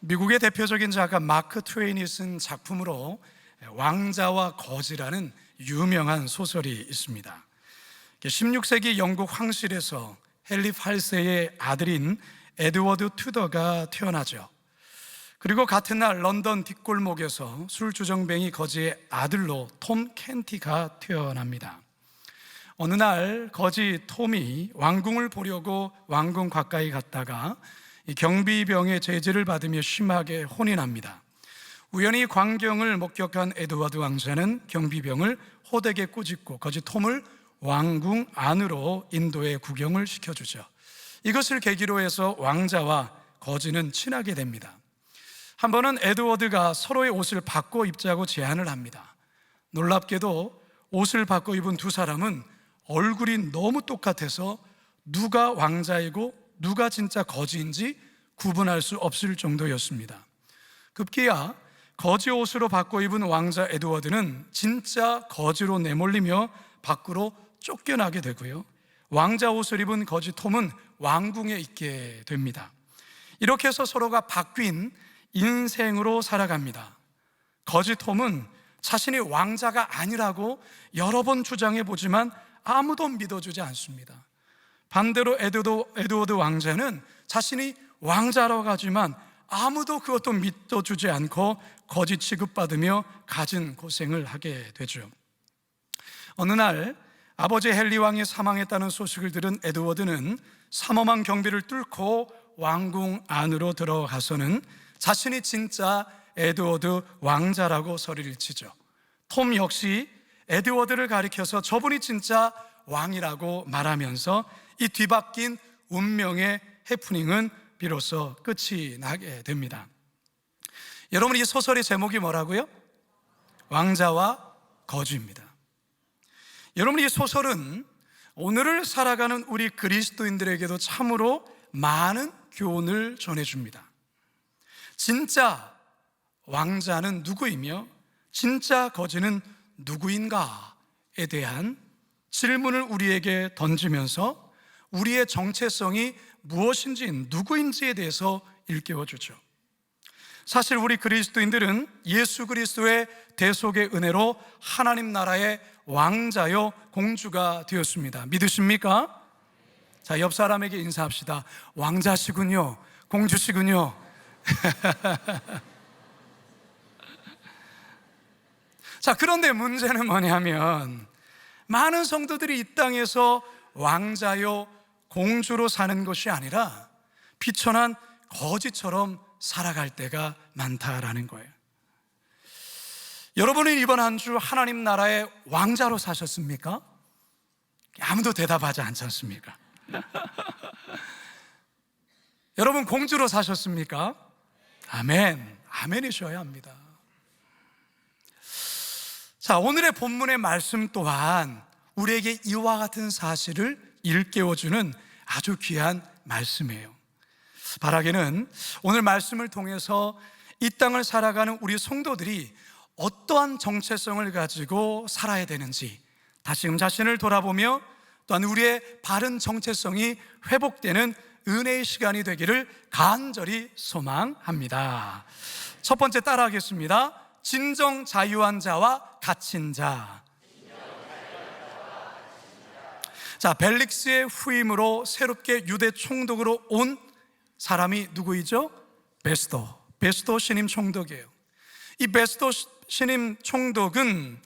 미국의 대표적인 작가 마크 트웨인이 쓴 작품으로 왕자와 거지라는 유명한 소설이 있습니다. 16세기 영국 황실에서 헨리 8세의 아들인 에드워드 투더가 태어나죠. 그리고 같은 날 런던 뒷골목에서 술주정뱅이 거지의 아들로 톰 켄티가 태어납니다. 어느 날 거지 톰이 왕궁을 보려고 왕궁 가까이 갔다가 경비병의 제지를 받으며 심하게 혼이 납니다. 우연히 광경을 목격한 에드워드 왕자는 경비병을 호되게 꾸짖고 거지 톰을 왕궁 안으로 인도해 구경을 시켜주죠. 이것을 계기로 해서 왕자와 거지는 친하게 됩니다. 한 번은 에드워드가 서로의 옷을 바꿔 입자고 제안을 합니다. 놀랍게도 옷을 바꿔 입은 두 사람은 얼굴이 너무 똑같아서 누가 왕자이고 누가 진짜 거지인지 구분할 수 없을 정도였습니다. 급기야 거지 옷으로 바꿔 입은 왕자 에드워드는 진짜 거지로 내몰리며 밖으로 쫓겨나게 되고요, 왕자 옷을 입은 거지 톰은 왕궁에 있게 됩니다. 이렇게 해서 서로가 바뀐 인생으로 살아갑니다. 거지 톰은 자신이 왕자가 아니라고 여러 번 주장해 보지만 아무도 믿어주지 않습니다. 반대로 에드워드 왕자는 자신이 왕자라고 하지만 아무도 그것도 믿어주지 않고 거지 취급받으며 갖은 고생을 하게 되죠. 어느 날 아버지 헨리 왕이 사망했다는 소식을 들은 에드워드는 삼엄한 경비를 뚫고 왕궁 안으로 들어가서는 자신이 진짜 에드워드 왕자라고 소리를 치죠. 톰 역시 에드워드를 가리켜서 저분이 진짜 왕이라고 말하면서 이 뒤바뀐 운명의 해프닝은 비로소 끝이 나게 됩니다. 여러분, 이 소설의 제목이 뭐라고요? 왕자와 거지입니다. 여러분, 이 소설은 오늘을 살아가는 우리 그리스도인들에게도 참으로 많은 교훈을 전해줍니다. 진짜 왕자는 누구이며 진짜 거지는 누구인가에 대한 질문을 우리에게 던지면서 우리의 정체성이 무엇인지, 누구인지에 대해서 일깨워주죠. 사실 우리 그리스도인들은 예수 그리스도의 대속의 은혜로 하나님 나라의 왕자요 공주가 되었습니다. 믿으십니까? 자, 옆 사람에게 인사합시다. 왕자시군요, 공주시군요. 자, 그런데 문제는 뭐냐면 많은 성도들이 이 땅에서 왕자요 공주로 사는 것이 아니라 비천한 거지처럼 살아갈 때가 많다라는 거예요. 여러분은 이번 한 주 하나님 나라의 왕자로 사셨습니까? 아무도 대답하지 않지 않습니까? 여러분, 공주로 사셨습니까? 아멘, 아멘이셔야 합니다. 자, 오늘의 본문의 말씀 또한 우리에게 이와 같은 사실을 일깨워주는 아주 귀한 말씀이에요. 바라기는 오늘 말씀을 통해서 이 땅을 살아가는 우리 성도들이 어떠한 정체성을 가지고 살아야 되는지 다시금 자신을 돌아보며 또한 우리의 바른 정체성이 회복되는 은혜의 시간이 되기를 간절히 소망합니다. 첫 번째 따라하겠습니다. 진정 자유한 자와 갇힌 자. 자, 벨릭스의 후임으로 새롭게 유대 총독으로 온 사람이 누구이죠? 베스도 신임 총독이에요. 이 베스도 신임 총독은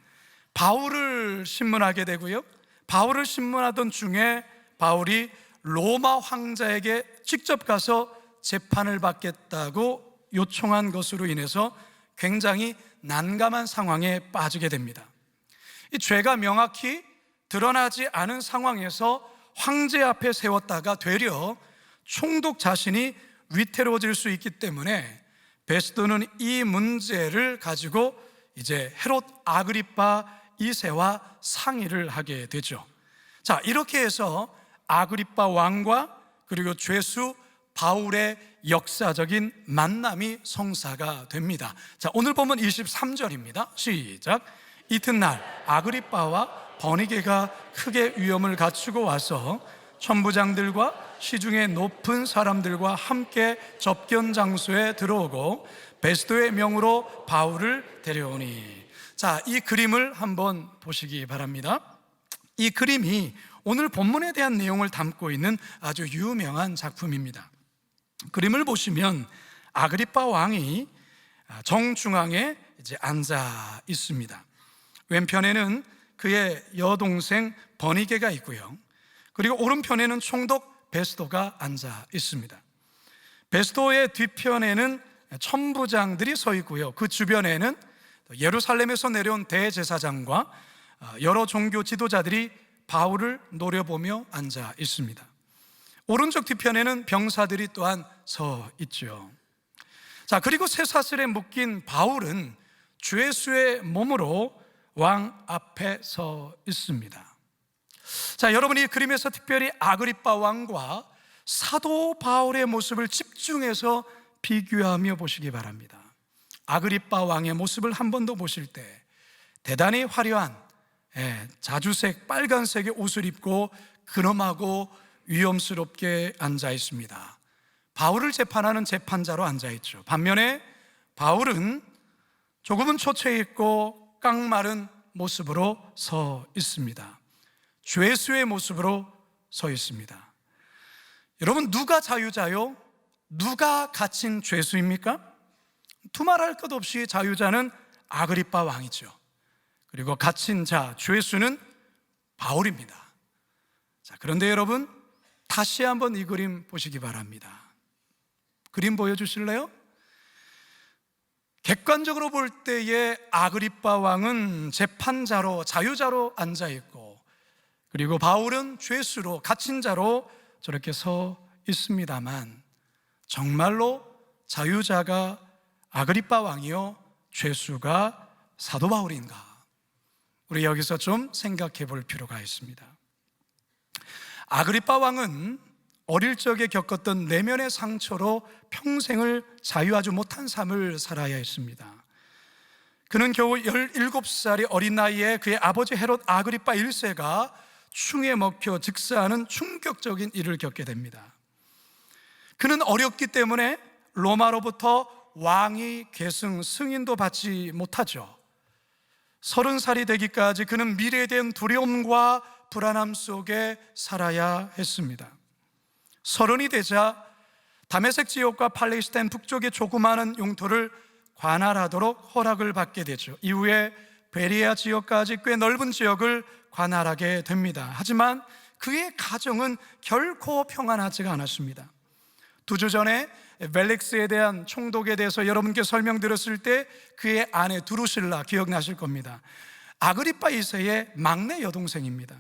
바울을 신문하게 되고요, 바울을 신문하던 중에 바울이 로마 황자에게 직접 가서 재판을 받겠다고 요청한 것으로 인해서 굉장히 난감한 상황에 빠지게 됩니다. 이 죄가 명확히 드러나지 않은 상황에서 황제 앞에 세웠다가 되려 총독 자신이 위태로워질 수 있기 때문에 베스도는 이 문제를 가지고 이제 헤롯 아그리파 2세와 상의를 하게 되죠. 자, 이렇게 해서 아그리파 왕과 그리고 죄수 바울의 역사적인 만남이 성사가 됩니다. 자, 오늘 보면 23절입니다. 시작. 이튿날 아그리파와 버니게가 크게 위험을 갖추고 와서 천부장들과 시중에 높은 사람들과 함께 접견 장소에 들어오고 베스도의 명으로 바울을 데려오니. 자, 이 그림을 한번 보시기 바랍니다. 이 그림이 오늘 본문에 대한 내용을 담고 있는 아주 유명한 작품입니다. 그림을 보시면 아그리빠 왕이 정중앙에 이제 앉아 있습니다. 왼편에는 그의 여동생 버니게가 있고요. 그리고 오른편에는 총독 베스도가 앉아 있습니다. 베스도의 뒤편에는 천부장들이 서 있고요. 그 주변에는 예루살렘에서 내려온 대제사장과 여러 종교 지도자들이 바울을 노려보며 앉아 있습니다. 오른쪽 뒤편에는 병사들이 또한 서 있죠. 자, 그리고 쇠사슬에 묶인 바울은 죄수의 몸으로 왕 앞에 서 있습니다. 자, 여러분이 이 그림에서 특별히 아그리빠 왕과 사도 바울의 모습을 집중해서 비교하며 보시기 바랍니다. 아그리빠 왕의 모습을 한 번 더 보실 때 대단히 화려한 자주색 빨간색의 옷을 입고 근엄하고 위험스럽게 앉아 있습니다. 바울을 재판하는 재판자로 앉아 있죠. 반면에 바울은 조금은 초췌해 있고 깡마른 모습으로 서 있습니다. 죄수의 모습으로 서 있습니다. 여러분, 누가 자유자요? 누가 갇힌 죄수입니까? 두말할 것 없이 자유자는 아그리빠 왕이죠. 그리고 갇힌 자, 죄수는 바울입니다. 자, 그런데 여러분, 다시 한번 이 그림 보시기 바랍니다. 그림 보여주실래요? 객관적으로 볼 때에 아그리빠 왕은 재판자로, 자유자로 앉아있고, 그리고 바울은 죄수로, 갇힌 자로 저렇게 서 있습니다만, 정말로 자유자가 아그리빠 왕이요, 죄수가 사도 바울인가? 우리 여기서 좀 생각해 볼 필요가 있습니다. 아그리빠 왕은 어릴 적에 겪었던 내면의 상처로 평생을 자유하지 못한 삶을 살아야 했습니다. 그는 겨우 17살의 어린 나이에 그의 아버지 헤롯 아그리빠 1세가 충에 먹혀 즉사하는 충격적인 일을 겪게 됩니다. 그는 어렸기 때문에 로마로부터 왕위 계승 승인도 받지 못하죠. 30살이 되기까지 그는 미래에 대한 두려움과 불안함 속에 살아야 했습니다. 30이 되자 다메섹 지역과 팔레스타인 북쪽의 조그마한 영토를 관할하도록 허락을 받게 되죠. 이후에 베리아 지역까지 꽤 넓은 지역을 관할하게 됩니다. 하지만 그의 가정은 결코 평안하지가 않았습니다. 2주 전에 벨릭스에 대한 총독에 대해서 여러분께 설명드렸을 때 그의 아내 두루실라 기억나실 겁니다. 아그리빠 2세의 막내 여동생입니다.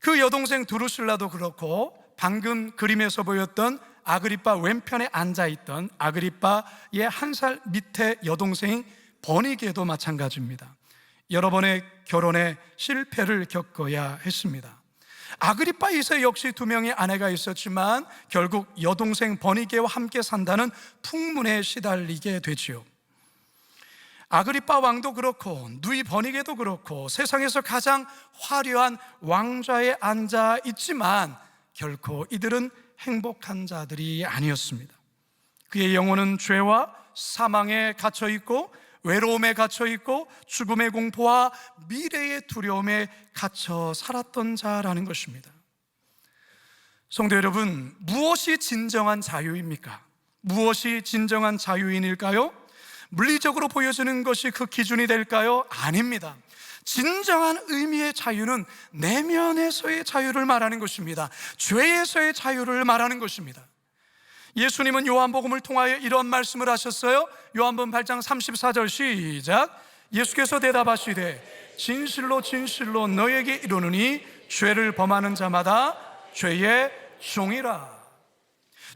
그 여동생 두루실라도 그렇고 방금 그림에서 보였던 아그리빠 왼편에 앉아있던 아그리빠의 1살 밑에 여동생인 버니게도 마찬가지입니다. 여러 번의 결혼에 실패를 겪어야 했습니다. 아그리빠 2세 역시 2명의 아내가 있었지만 결국 여동생 버니게와 함께 산다는 풍문에 시달리게 되지요. 아그리빠 왕도 그렇고 누이 버니게도 그렇고 세상에서 가장 화려한 왕좌에 앉아 있지만 결코 이들은 행복한 자들이 아니었습니다. 그의 영혼은 죄와 사망에 갇혀 있고 외로움에 갇혀 있고 죽음의 공포와 미래의 두려움에 갇혀 살았던 자라는 것입니다. 성도 여러분, 무엇이 진정한 자유입니까? 무엇이 진정한 자유인일까요? 물리적으로 보여지는 것이 그 기준이 될까요? 아닙니다. 진정한 의미의 자유는 내면에서의 자유를 말하는 것입니다. 죄에서의 자유를 말하는 것입니다. 예수님은 요한복음을 통하여 이런 말씀을 하셨어요. 요한복음 8장 34절 시작. 예수께서 대답하시되 진실로 진실로 너에게 이르노니 죄를 범하는 자마다 죄의 종이라.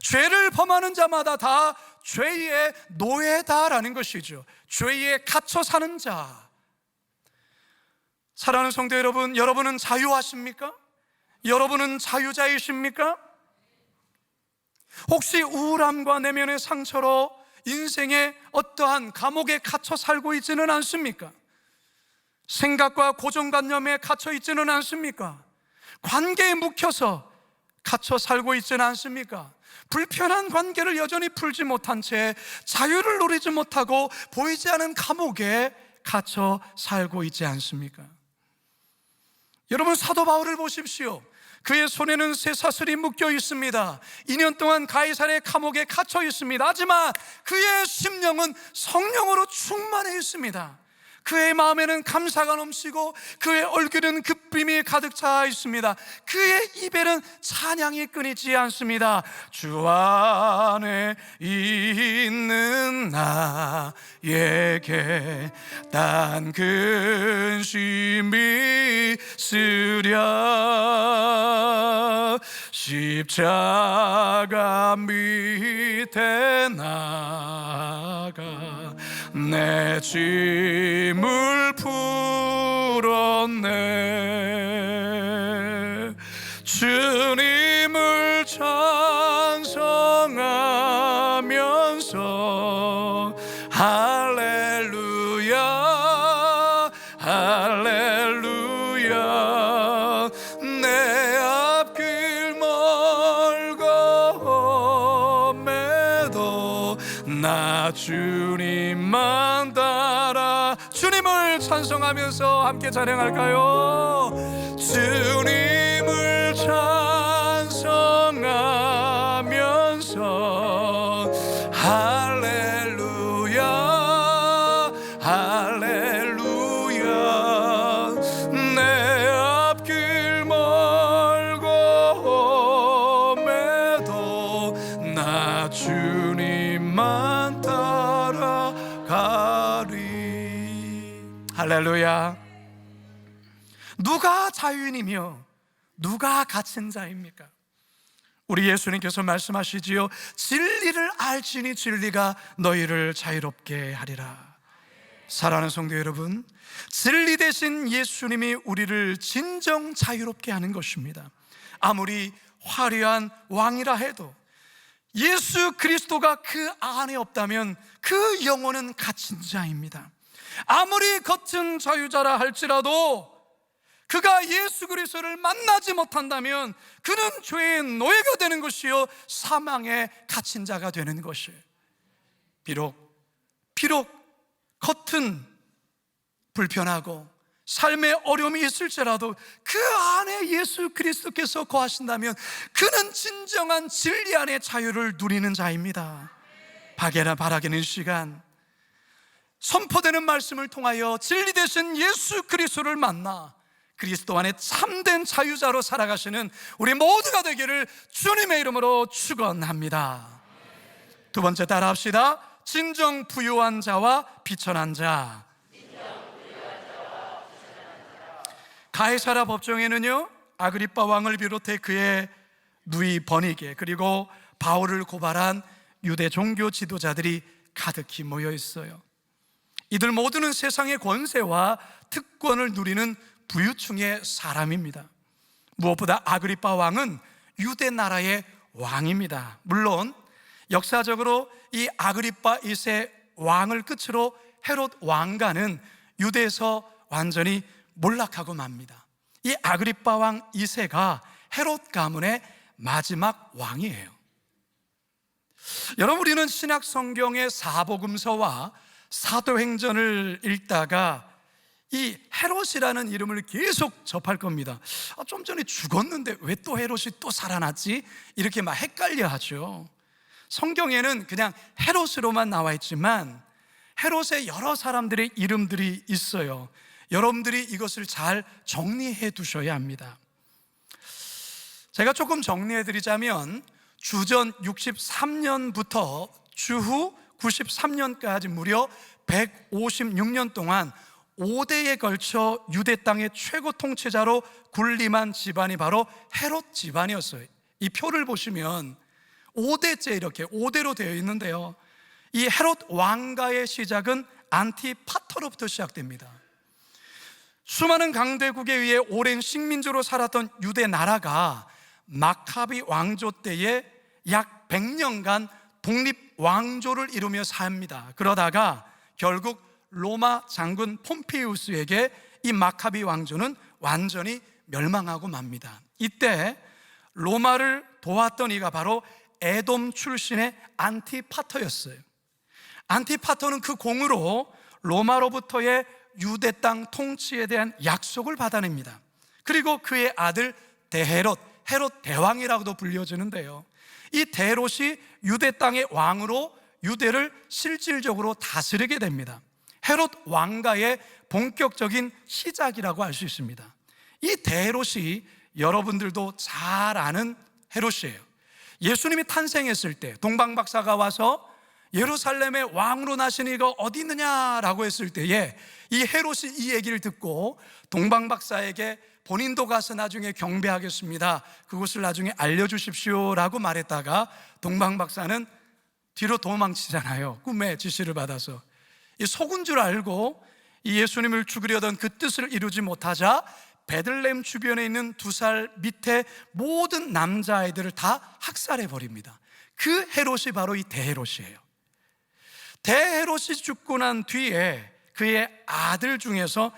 죄를 범하는 자마다 다 죄의 노예다라는 것이죠. 죄에 갇혀 사는 자. 사랑하는 성도 여러분, 여러분은 자유하십니까? 여러분은 자유자이십니까? 혹시 우울함과 내면의 상처로 인생의 어떠한 감옥에 갇혀 살고 있지는 않습니까? 생각과 고정관념에 갇혀 있지는 않습니까? 관계에 묵혀서 갇혀 살고 있지는 않습니까? 불편한 관계를 여전히 풀지 못한 채 자유를 누리지 못하고 보이지 않는 감옥에 갇혀 살고 있지 않습니까? 여러분, 사도 바울을 보십시오. 그의 손에는 쇠사슬이 묶여 있습니다. 2년 동안 가이사랴 감옥에 갇혀 있습니다. 하지만 그의 심령은 성령으로 충만해 있습니다. 그의 마음에는 감사가 넘치고 그의 얼굴은 기쁨이 가득 차 있습니다. 그의 입에는 찬양이 끊이지 않습니다. 주 안에 있는 나에게 단 근심이 있으랴. 십자가 밑에 나가 내 짐을 풀었네. 주님을 찬송하면서 할렐루야 할렐루야. 내 앞길 멀고 험해도 나 주님만 따라. 주님을 찬송하면서 함께 찬양할까요? 주님을 찬송하면서 할렐루야 할렐루야. 내 앞길 멀고 험해도 나 주님만 따라가리. 할렐루야. 누가 자유인이며 누가 갇힌 자입니까? 우리 예수님께서 말씀하시지요. 진리를 알지니 진리가 너희를 자유롭게 하리라. 사랑하는 성도 여러분, 진리 대신 예수님이 우리를 진정 자유롭게 하는 것입니다. 아무리 화려한 왕이라 해도 예수 그리스도가 그 안에 없다면 그 영혼은 갇힌 자입니다. 아무리 겉은 자유자라 할지라도 그가 예수 그리스도를 만나지 못한다면 그는 죄의 노예가 되는 것이요 사망에 갇힌 자가 되는 것이에요. 비록 겉은 불편하고 삶의 어려움이 있을지라도 그 안에 예수 그리스도께서 거하신다면 그는 진정한 진리 안의 자유를 누리는 자입니다. 바라기는 시간 선포되는 말씀을 통하여 진리 되신 예수 그리스도를 만나 그리스도 안에 참된 자유자로 살아가시는 우리 모두가 되기를 주님의 이름으로 축원합니다. 두 번째 따라합시다. 진정 부유한 자와 비천한 자. 가이사랴 법정에는요, 아그리빠 왕을 비롯해 그의 누이 버니게 그리고 바울을 고발한 유대 종교 지도자들이 가득히 모여 있어요. 이들 모두는 세상의 권세와 특권을 누리는 부유층의 사람입니다. 무엇보다 아그리빠 왕은 유대 나라의 왕입니다. 물론 역사적으로 이 아그리빠 2세 왕을 끝으로 헤롯 왕가는 유대에서 완전히 몰락하고 맙니다. 이 아그리빠 왕 2세가 헤롯 가문의 마지막 왕이에요. 여러분, 우리는 신약 성경의 사복음서와 사도행전을 읽다가 이 헤롯이라는 이름을 계속 접할 겁니다. 좀 전에 죽었는데 왜 또 헤롯이 또 살아났지? 이렇게 막 헷갈려 하죠. 성경에는 그냥 헤롯으로만 나와 있지만 헤롯의 여러 사람들의 이름들이 있어요. 여러분들이 이것을 잘 정리해 두셔야 합니다. 제가 조금 정리해 드리자면 주전 63년부터 주후 93년까지 무려 156년 동안 5대에 걸쳐 유대 땅의 최고 통치자로 군림한 집안이 바로 헤롯 집안이었어요. 이 표를 보시면 5대째 이렇게 5대로 되어 있는데요, 이 헤롯 왕가의 시작은 안티파터로부터 시작됩니다. 수많은 강대국에 의해 오랜 식민지로 살았던 유대 나라가 마카비 왕조 때에 약 100년간 독립 왕조를 이루며 삽니다. 그러다가 결국 로마 장군 폼페이우스에게 이 마카비 왕조는 완전히 멸망하고 맙니다. 이때 로마를 도왔던 이가 바로 에돔 출신의 안티파터였어요. 안티파터는 그 공으로 로마로부터의 유대 땅 통치에 대한 약속을 받아냅니다. 그리고 그의 아들 대헤롯, 헤롯 대왕이라고도 불려지는데요, 이 대헤롯이 유대 땅의 왕으로 유대를 실질적으로 다스리게 됩니다. 헤롯 왕가의 본격적인 시작이라고 할 수 있습니다. 이 대헤롯이 여러분들도 잘 아는 헤롯이에요. 예수님이 탄생했을 때 동방박사가 와서 예루살렘의 왕으로 나신 이가 어디 있느냐라고 했을 때에 이 헤롯이 이 얘기를 듣고 동방박사에게 본인도 가서 나중에 경배하겠습니다, 그곳을 나중에 알려주십시오 라고 말했다가 동방박사는 뒤로 도망치잖아요. 꿈의 지시를 받아서. 이 속은 줄 알고 이 예수님을 죽이려던 그 뜻을 이루지 못하자 베들레헴 주변에 있는 2살 밑에 모든 남자아이들을 다 학살해 버립니다. 그 헤롯이 바로 이 대헤롯이에요. 대헤롯이 죽고 난 뒤에 그의 아들 중에서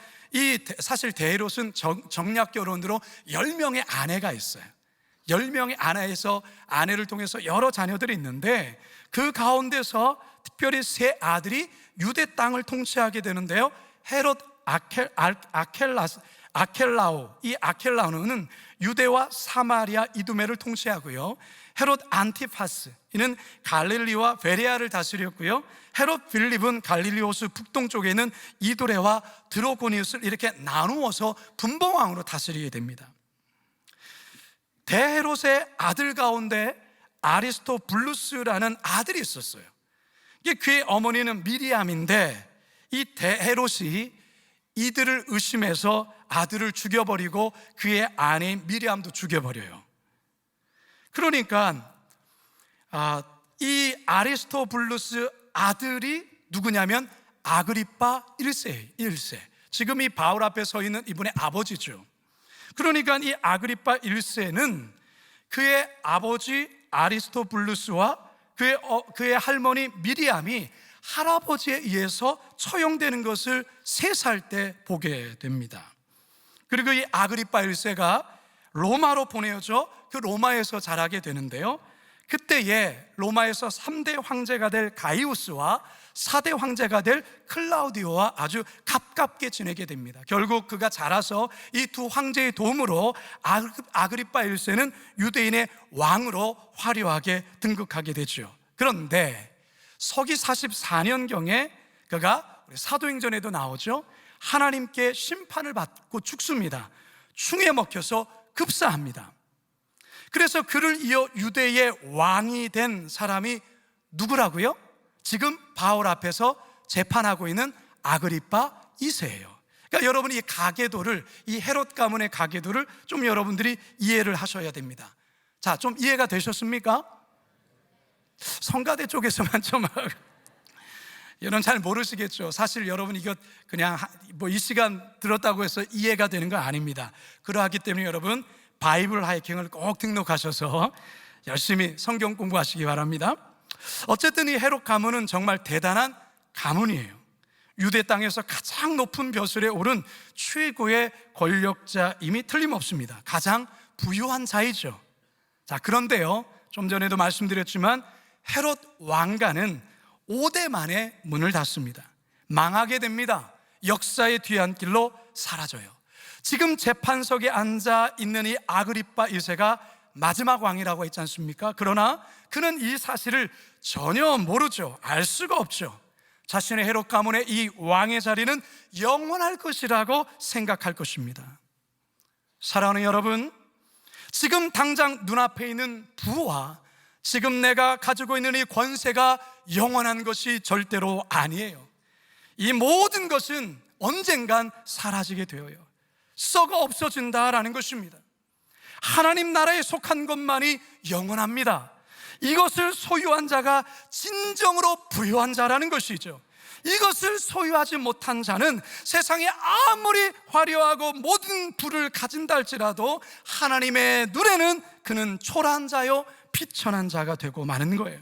사실 대헤롯은 정략 결혼으로 10명의 아내가 있어요. 10명의 아내에서 아내를 통해서 여러 자녀들이 있는데 그 가운데서 특별히 3 아들이 유대 땅을 통치하게 되는데요, 헤롯 아켈라오, 이 아켈라오는 유대와 사마리아 이두메를 통치하고요, 헤롯 안티파스, 이는 갈릴리와 베레아를 다스렸고요, 헤롯 빌립은 갈릴리오스 북동쪽에 있는 이두레와 드로고니우스를 이렇게 나누어서 분봉왕으로 다스리게 됩니다. 대헤롯의 아들 가운데 아리스토블루스라는 아들이 있었어요. 그의 어머니는 미리암인데 이 대헤롯이 이들을 의심해서 아들을 죽여버리고 그의 아내인 미리암도 죽여버려요. 그러니까 이 아리스토블루스 아들이 누구냐면 아그리빠 1세. 지금 이 바울 앞에 서 있는 이분의 아버지죠. 그러니까 이 아그리빠 1세는 그의 아버지 아리스토블루스와 그의 할머니 미리암이 할아버지에 의해서 처형되는 것을 3살 때 보게 됩니다. 그리고 이 아그리빠 1세가 로마로 보내어져 그 로마에서 자라게 되는데요, 그때에 로마에서 3대 황제가 될 가이우스와 4대 황제가 될 클라우디오와 아주 가깝게 지내게 됩니다. 결국 그가 자라서 이 2 황제의 도움으로 아그리빠 1세는 유대인의 왕으로 화려하게 등극하게 되죠. 그런데 서기 44년경에 그가 우리 사도행전에도 나오죠, 하나님께 심판을 받고 죽습니다. 충에 먹혀서 급사합니다. 그래서 그를 이어 유대의 왕이 된 사람이 누구라고요? 지금 바울 앞에서 재판하고 있는 아그리빠 2세예요. 그러니까 여러분이 이 가계도를, 이 헤롯 가문의 가계도를 좀 여러분들이 이해를 하셔야 됩니다. 자, 좀 이해가 되셨습니까? 성가대 쪽에서만 좀 여러분 잘 모르시겠죠. 사실 여러분 이거 그냥 이 시간 들었다고 해서 이해가 되는 거 아닙니다. 그러하기 때문에 여러분 바이블 하이킹을 꼭 등록하셔서 열심히 성경 공부하시기 바랍니다. 어쨌든 이 헤롯 가문은 정말 대단한 가문이에요. 유대 땅에서 가장 높은 벼슬에 오른 최고의 권력자임이 틀림없습니다. 가장 부유한 자이죠. 자, 그런데요, 좀 전에도 말씀드렸지만 헤롯 왕가는 5대 만에 문을 닫습니다. 망하게 됩니다. 역사의 뒤안길로 사라져요. 지금 재판석에 앉아 있는 이 아그리빠 2세가 마지막 왕이라고 했지 않습니까? 그러나 그는 이 사실을 전혀 모르죠. 알 수가 없죠. 자신의 헤롯 가문의 이 왕의 자리는 영원할 것이라고 생각할 것입니다. 사랑하는 여러분, 지금 당장 눈앞에 있는 부와 지금 내가 가지고 있는 이 권세가 영원한 것이 절대로 아니에요. 이 모든 것은 언젠간 사라지게 되어요. 썩어 없어진다라는 것입니다. 하나님 나라에 속한 것만이 영원합니다. 이것을 소유한 자가 진정으로 부유한 자라는 것이죠. 이것을 소유하지 못한 자는 세상에 아무리 화려하고 모든 부를 가진다 할지라도 하나님의 눈에는 그는 초라한 자요 비천한 자가 되고 마는 거예요.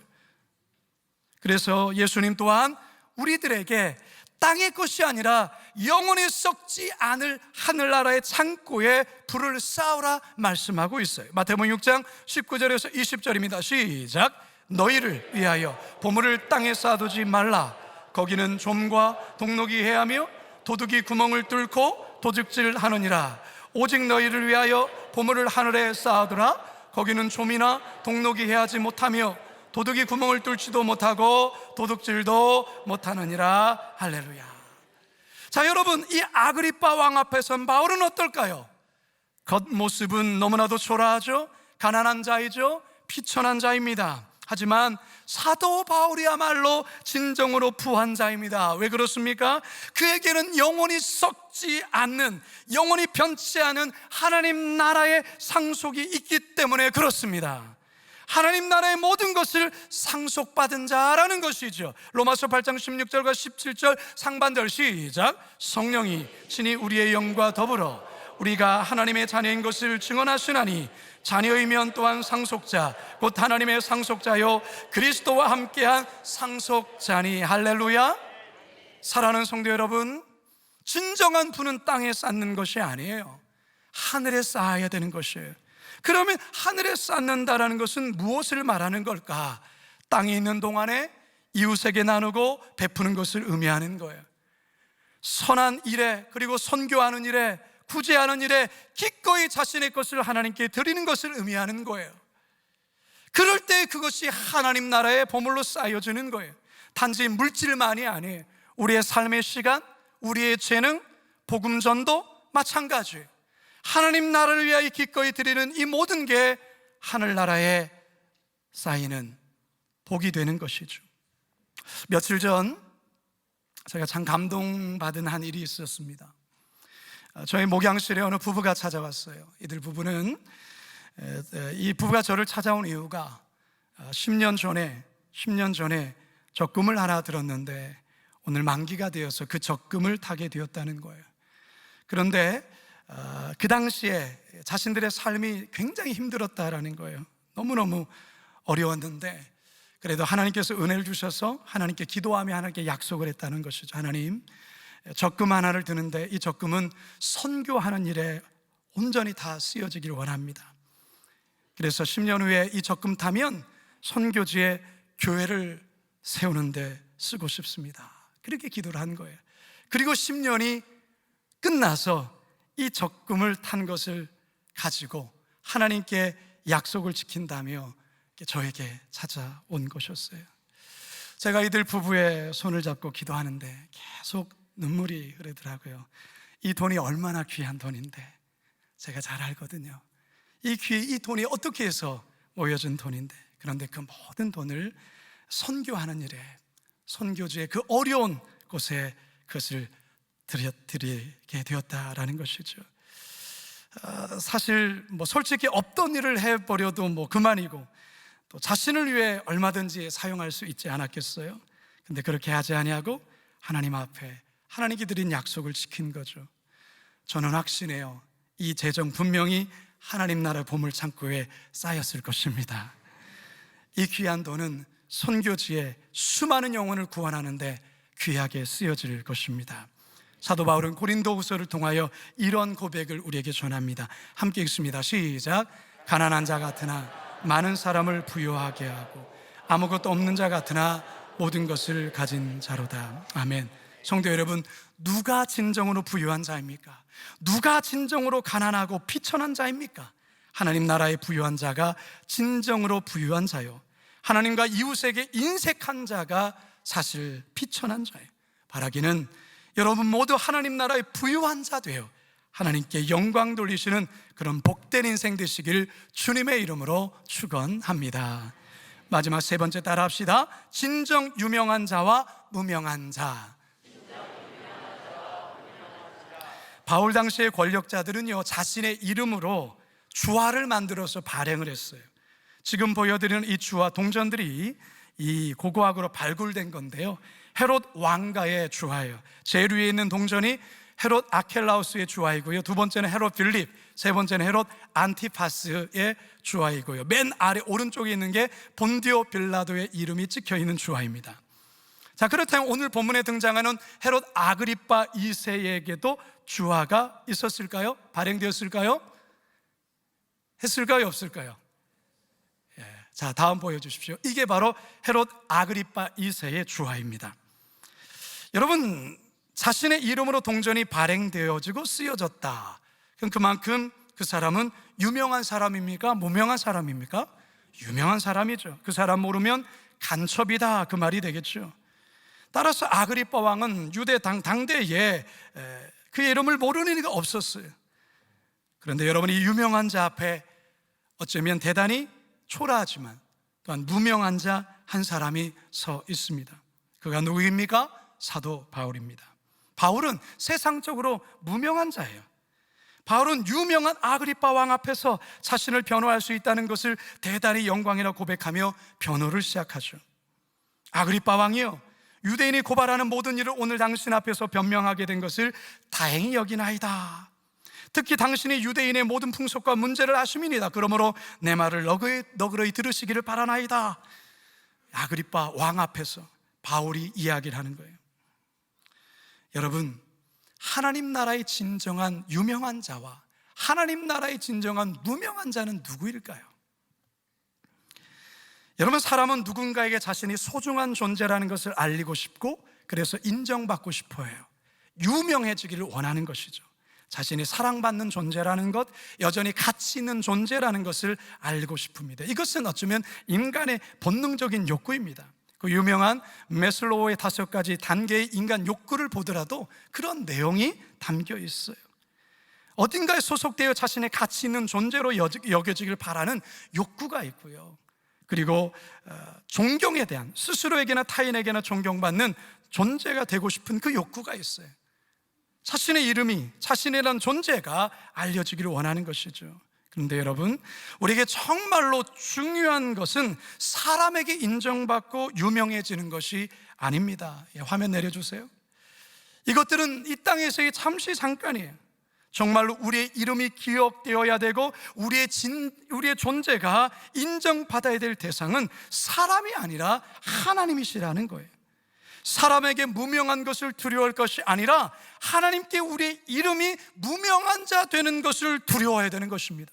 그래서 예수님 또한 우리들에게 땅의 것이 아니라 영원히 썩지 않을 하늘나라의 창고에 불을 쌓으라 말씀하고 있어요. 마태복음 6장 19절에서 20절입니다. 시작. 너희를 위하여 보물을 땅에 쌓아두지 말라. 거기는 좀과 동록이 해하며 도둑이 구멍을 뚫고 도둑질하느니라. 오직 너희를 위하여 보물을 하늘에 쌓아두라. 거기는 좀이나 동록이 해하지 못하며 도둑이 구멍을 뚫지도 못하고 도둑질도 못하느니라. 할렐루야. 자, 여러분, 이 아그리빠 왕 앞에서 바울은 어떨까요? 겉모습은 너무나도 초라하죠. 가난한 자이죠. 비천한 자입니다. 하지만 사도 바울이야말로 진정으로 부한 자입니다. 왜 그렇습니까? 그에게는 영원히 썩지 않는, 영원히 변치 않은 하나님 나라의 상속이 있기 때문에 그렇습니다. 하나님 나라의 모든 것을 상속받은 자라는 것이죠. 로마서 8장 16절과 17절 상반절 시작. 성령이 친히 우리의 영과 더불어 우리가 하나님의 자녀인 것을 증언하시나니 자녀이면 또한 상속자 곧 하나님의 상속자요 그리스도와 함께한 상속자니. 할렐루야. 사랑하는 성도 여러분, 진정한 부는 땅에 쌓는 것이 아니에요. 하늘에 쌓아야 되는 것이에요. 그러면 하늘에 쌓는다라는 것은 무엇을 말하는 걸까? 땅에 있는 동안에 이웃에게 나누고 베푸는 것을 의미하는 거예요. 선한 일에, 그리고 선교하는 일에, 구제하는 일에 기꺼이 자신의 것을 하나님께 드리는 것을 의미하는 거예요. 그럴 때 그것이 하나님 나라의 보물로 쌓여지는 거예요. 단지 물질만이 아니에요. 우리의 삶의 시간, 우리의 재능, 복음 전도 마찬가지예요. 하나님 나라를 위하여 기꺼이 드리는 이 모든 게 하늘나라에 쌓이는 복이 되는 것이죠. 며칠 전 제가 참 감동받은 한 일이 있었습니다. 저희 목양실에 어느 부부가 찾아왔어요. 이들 부부는, 이 부부가 저를 찾아온 이유가 10년 전에 적금을 하나 들었는데 오늘 만기가 되어서 그 적금을 타게 되었다는 거예요. 그런데 그 당시에 자신들의 삶이 굉장히 힘들었다라는 거예요. 너무너무 어려웠는데 그래도 하나님께서 은혜를 주셔서 하나님께 기도하며 하나님께 약속을 했다는 것이죠. 하나님, 적금 하나를 드는데 이 적금은 선교하는 일에 온전히 다 쓰여지기를 원합니다. 그래서 10년 후에 이 적금 타면 선교지에 교회를 세우는데 쓰고 싶습니다. 그렇게 기도를 한 거예요. 그리고 10년이 끝나서 이 적금을 탄 것을 가지고 하나님께 약속을 지킨다며 저에게 찾아온 것이었어요. 제가 이들 부부의 손을 잡고 기도하는데 계속 눈물이 흐르더라고요. 이 돈이 얼마나 귀한 돈인데 제가 잘 알거든요. 이 돈이 어떻게 해서 모여진 돈인데, 그런데 그 모든 돈을 선교하는 일에, 선교지의 그 어려운 곳에 그것을 드리게 되었다라는 것이죠. 사실 솔직히 없던 일을 해버려도 그만이고 또 자신을 위해 얼마든지 사용할 수 있지 않았겠어요? 근데 그렇게 하지 아니하고 하나님 앞에 하나님께 드린 약속을 지킨 거죠. 저는 확신해요. 이 재정 분명히 하나님 나라 보물 창고에 쌓였을 것입니다. 이 귀한 돈은 선교지에 수많은 영혼을 구원하는데 귀하게 쓰여질 것입니다. 사도 바울은 고린도후서를 통하여 이런 고백을 우리에게 전합니다. 함께 읽습니다. 시작. 가난한 자 같으나 많은 사람을 부유하게 하고 아무것도 없는 자 같으나 모든 것을 가진 자로다. 아멘. 성도 여러분, 누가 진정으로 부유한 자입니까? 누가 진정으로 가난하고 비천한 자입니까? 하나님 나라의 부유한 자가 진정으로 부유한 자요, 하나님과 이웃에게 인색한 자가 사실 비천한 자예요. 바라기는 여러분 모두 하나님 나라의 부유한 자 되어 하나님께 영광 돌리시는 그런 복된 인생 되시길 주님의 이름으로 축원합니다. 마지막 세 번째 따라 합시다. 진정 유명한 자와 무명한 자. 바울 당시의 권력자들은요, 자신의 이름으로 주화를 만들어서 발행을 했어요. 지금 보여드리는 이 주화 동전들이 이 고고학으로 발굴된 건데요, 헤롯 왕가의 주화예요. 제일 위에 있는 동전이 헤롯 아켈라우스의 주화이고요, 두 번째는 헤롯 빌립, 세 번째는 헤롯 안티파스의 주화이고요, 맨 아래 오른쪽에 있는 게 본디오 빌라도의 이름이 찍혀 있는 주화입니다. 자, 그렇다면 오늘 본문에 등장하는 헤롯 아그리파 2세에게도 주화가 있었을까요? 발행되었을까요? 했을까요? 없을까요? 자, 다음 보여주십시오. 이게 바로 헤롯 아그리파 2세의 주화입니다. 여러분, 자신의 이름으로 동전이 발행되어지고 쓰여졌다. 그럼 그만큼 그 사람은 유명한 사람입니까? 무명한 사람입니까? 유명한 사람이죠. 그 사람 모르면 간첩이다, 그 말이 되겠죠. 따라서 아그리파 왕은 유대 당대에 그의 이름을 모르는 이가 없었어요. 그런데 여러분, 이 유명한 자 앞에 어쩌면 대단히 초라하지만 또한 무명한 자 한 사람이 서 있습니다. 그가 누구입니까? 사도 바울입니다. 바울은 세상적으로 무명한 자예요. 바울은 유명한 아그리파 왕 앞에서 자신을 변호할 수 있다는 것을 대단히 영광이라 고백하며 변호를 시작하죠. 아그리파 왕이요, 유대인이 고발하는 모든 일을 오늘 당신 앞에서 변명하게 된 것을 다행히 여기나이다. 특히 당신이 유대인의 모든 풍속과 문제를 아심이니다. 그러므로 내 말을 너그러이 들으시기를 바라나이다. 아그리파 왕 앞에서 바울이 이야기를 하는 거예요. 여러분, 하나님 나라의 진정한 유명한 자와 하나님 나라의 진정한 무명한 자는 누구일까요? 여러분, 사람은 누군가에게 자신이 소중한 존재라는 것을 알리고 싶고, 그래서 인정받고 싶어 해요. 유명해지기를 원하는 것이죠. 자신이 사랑받는 존재라는 것, 여전히 가치 있는 존재라는 것을 알고 싶습니다. 이것은 어쩌면 인간의 본능적인 욕구입니다. 그 유명한 매슬로우의 5가지 단계의 인간 욕구를 보더라도 그런 내용이 담겨 있어요. 어딘가에 소속되어 자신의 가치 있는 존재로 여겨지길 바라는 욕구가 있고요. 그리고 존경에 대한, 스스로에게나 타인에게나 존경받는 존재가 되고 싶은 그 욕구가 있어요. 자신의 이름이, 자신이라는 존재가 알려지기를 원하는 것이죠. 그런데 여러분, 우리에게 정말로 중요한 것은 사람에게 인정받고 유명해지는 것이 아닙니다. 화면 내려주세요. 이것들은 이 땅에서의 잠시 잠깐이에요. 정말로 우리의 이름이 기억되어야 되고 우리의 존재가 인정받아야 될 대상은 사람이 아니라 하나님이시라는 거예요. 사람에게 무명한 것을 두려워할 것이 아니라 하나님께 우리의 이름이 무명한 자 되는 것을 두려워해야 되는 것입니다.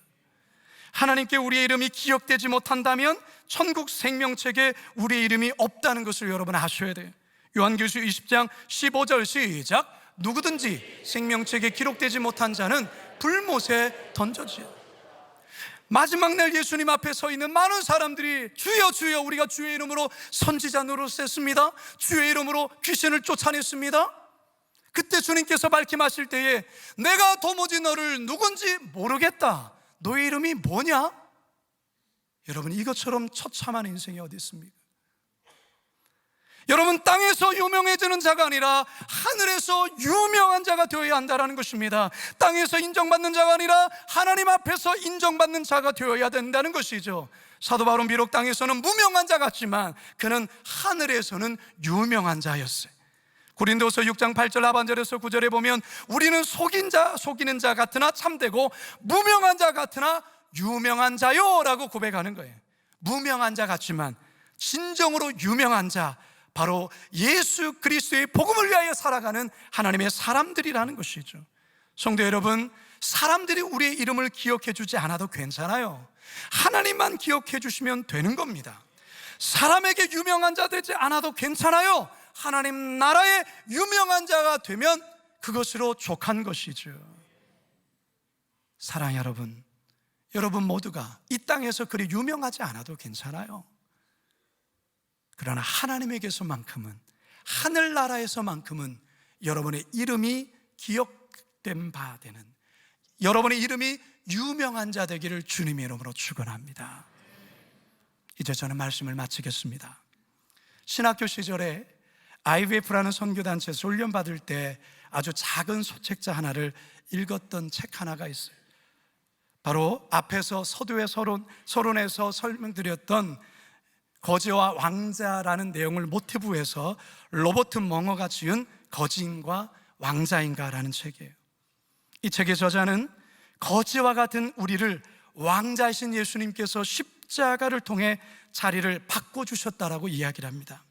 하나님께 우리의 이름이 기억되지 못한다면 천국 생명책에 우리의 이름이 없다는 것을 여러분 아셔야 돼요. 요한계시록 20장 15절 시작. 누구든지 생명책에 기록되지 못한 자는 불못에 던져지요. 마지막 날 예수님 앞에 서 있는 많은 사람들이 주여 주여 우리가 주의 이름으로 선지자 노릇했습니다, 주의 이름으로 귀신을 쫓아냈습니다. 그때 주님께서 밝히마실 때에 내가 도무지 너를 누군지 모르겠다, 너의 이름이 뭐냐? 여러분, 이것처럼 처참한 인생이 어디 있습니까? 여러분, 땅에서 유명해지는 자가 아니라 하늘에서 유명한 자가 되어야 한다는 것입니다. 땅에서 인정받는 자가 아니라 하나님 앞에서 인정받는 자가 되어야 된다는 것이죠. 사도 바울은 비록 땅에서는 무명한 자 같지만 그는 하늘에서는 유명한 자였어요. 고린도서 6장 8절 하반절에서 9절에 보면 우리는 속이는 자 같으나 참되고 무명한 자 같으나 유명한 자요 라고 고백하는 거예요. 무명한 자 같지만 진정으로 유명한 자, 바로 예수 그리스도의 복음을 위하여 살아가는 하나님의 사람들이라는 것이죠. 성도 여러분, 사람들이 우리의 이름을 기억해 주지 않아도 괜찮아요. 하나님만 기억해 주시면 되는 겁니다. 사람에게 유명한 자 되지 않아도 괜찮아요. 하나님 나라의 유명한 자가 되면 그것으로 족한 것이죠. 사랑 여러분, 여러분 모두가 이 땅에서 그리 유명하지 않아도 괜찮아요. 그러나 하나님에게서만큼은, 하늘나라에서만큼은 여러분의 이름이 기억된 바 되는, 여러분의 이름이 유명한 자 되기를 주님의 이름으로 축원합니다. 이제 저는 말씀을 마치겠습니다. 신학교 시절에 IVF라는 선교단체에서 훈련받을 때 아주 작은 소책자 하나를 읽었던 책 하나가 있어요. 바로 앞에서 서두에 서론에서 설명드렸던 거지와 왕자라는 내용을 모티브로 해서 로버트 멍어가 지은 거지인가 왕자인가라는 책이에요. 이 책의 저자는 거지와 같은 우리를 왕자이신 예수님께서 십자가를 통해 자리를 바꿔주셨다라고 이야기를 합니다.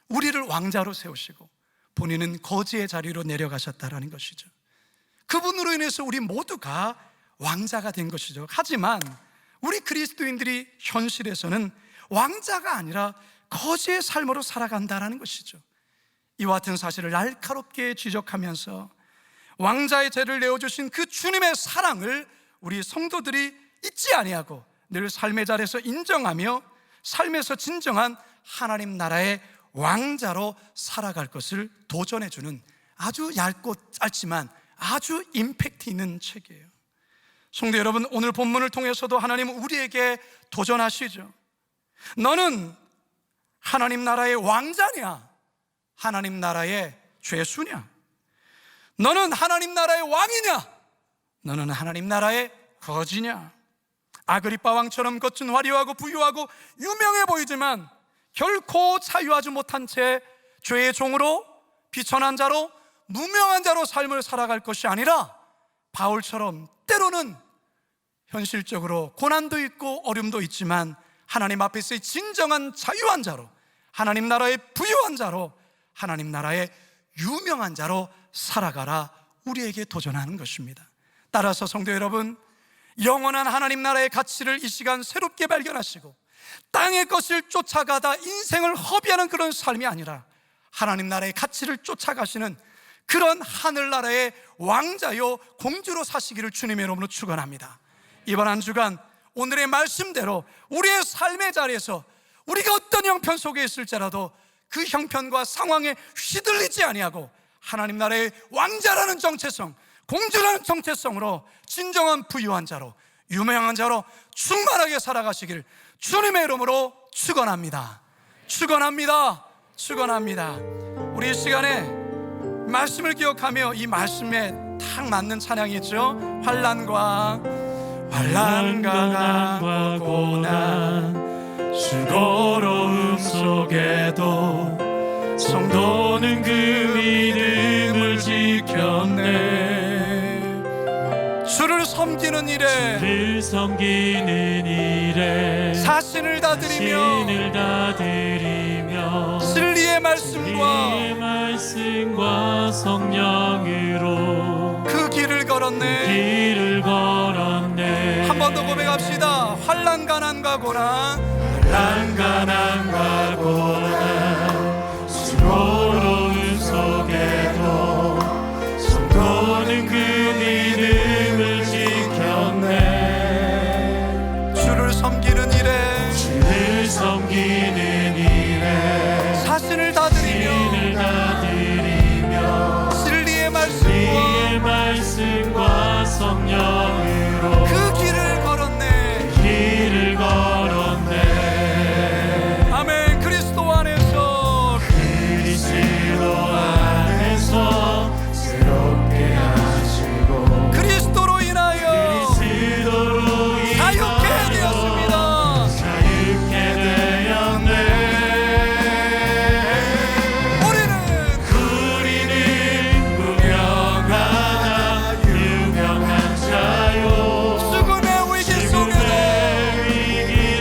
우리를 왕자로 세우시고 본인은 거지의 자리로 내려가셨다라는 것이죠. 그분으로 인해서 우리 모두가 왕자가 된 것이죠. 하지만 우리 그리스도인들이 현실에서는 왕자가 아니라 거지의 삶으로 살아간다라는 것이죠. 이와 같은 사실을 날카롭게 지적하면서 왕자의 죄를 내어주신 그 주님의 사랑을 우리 성도들이 잊지 아니하고 늘 삶의 자리에서 인정하며 삶에서 진정한 하나님 나라의 왕자로 살아갈 것을 도전해주는 아주 얇고 짧지만 아주 임팩트 있는 책이에요. 성도 여러분, 오늘 본문을 통해서도 하나님은 우리에게 도전하시죠. 너는 하나님 나라의 왕자냐? 하나님 나라의 죄수냐? 너는 하나님 나라의 왕이냐? 너는 하나님 나라의 거지냐? 아그리빠 왕처럼 겉은 화려하고 부유하고 유명해 보이지만 결코 자유하지 못한 채 죄의 종으로 비천한 자로 무명한 자로 삶을 살아갈 것이 아니라 바울처럼 때로는 현실적으로 고난도 있고 어려움도 있지만 하나님 앞에서의 진정한 자유한 자로, 하나님 나라의 부유한 자로, 하나님 나라의 유명한 자로 살아가라 우리에게 도전하는 것입니다. 따라서 성도 여러분, 영원한 하나님 나라의 가치를 이 시간 새롭게 발견하시고 땅의 것을 쫓아가다 인생을 허비하는 그런 삶이 아니라 하나님 나라의 가치를 쫓아가시는 그런 하늘나라의 왕자요 공주로 사시기를 주님의 이름으로 축원합니다. 이번 한 주간 오늘의 말씀대로 우리의 삶의 자리에서 우리가 어떤 형편 속에 있을지라도 그 형편과 상황에 휘둘리지 아니하고 하나님 나라의 왕자라는 정체성, 공주라는 정체성으로 진정한 부유한 자로, 유명한 자로 충만하게 살아가시길 주님의 이름으로 축원합니다. 축원합니다. 축원합니다. 우리 이 시간에 말씀을 기억하며 이 말씀에 딱 맞는 찬양이 있죠. 환난과 고난 수고로움 속에도 성도는 그 믿음을 지켰네. 주를 섬기는 일에 사신을 다드리며 진리의 말씀과 성령으로 그 길을 걸었네. 한 번 더 고백합시다. 환난 가난과 고난 수고로움 속에도 성도는 그 믿음을 지켰네. 주를 섬기는 일에 사신을 다드리며 진리의 말씀과 성령으로 그 길을 걸었네. 아멘. 그리스도 안에서 새롭게 하시고 그리스도로 인하여 자유케 되었습니다. 우리는 무명하나 유명한 자요. 죽음의 위기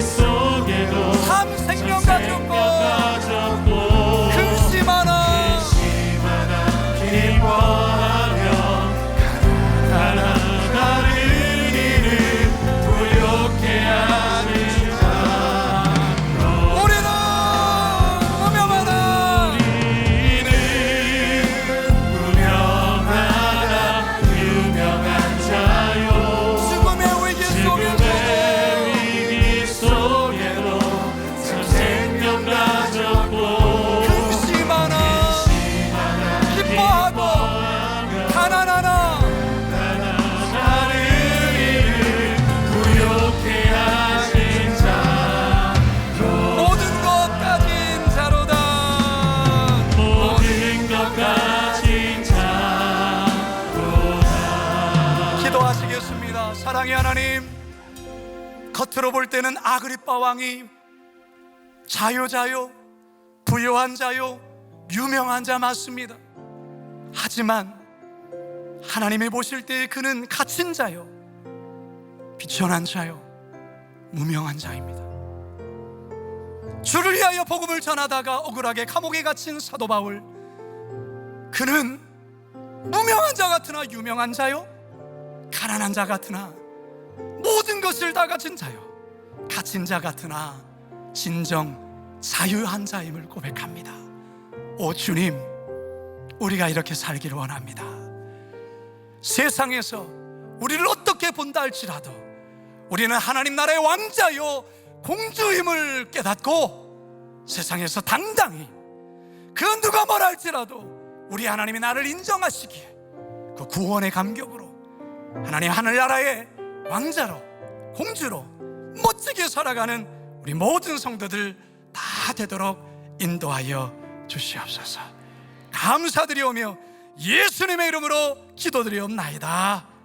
속에도 참 생명 가졌고 근심하나 기뻐하며 다른 이를 부욕해 하는 자. 우리는 무명하나 유명한 자요. 죽음의 위기 속에도 참 생명 가졌고 근심하나 기뻐하고 가난하나 다른 이를 부욕해 하신 자. 모든 것 가진 자로다. 기도하시겠습니다. 사랑의 하나님, 겉으로 볼 때는 아그리빠 왕이 자요 부유한 자요 유명한 자 맞습니다. 하지만 하나님이 보실 때 그는 갇힌 자요 비천한 자요 무명한 자입니다. 주를 위하여 복음을 전하다가 억울하게 감옥에 갇힌 사도 바울, 그는 무명한 자 같으나 유명한 자요, 가난한 자 같으나 모든 것을 다 가진 자요, 갇힌 자 같으나 진정 자유한 자임을 고백합니다. 오 주님, 우리가 이렇게 살기를 원합니다. 세상에서 우리를 어떻게 본다 할지라도 우리는 하나님 나라의 왕자요 공주임을 깨닫고 세상에서 당당히 그 누가 뭐라 할지라도 우리 하나님이 나를 인정하시기에 그 구원의 감격으로 하나님 하늘나라의 왕자로 공주로 멋지게 살아가는 우리 모든 성도들 다 되도록 인도하여 주시옵소서. 감사드리오며 예수님의 이름으로 기도드리옵나이다.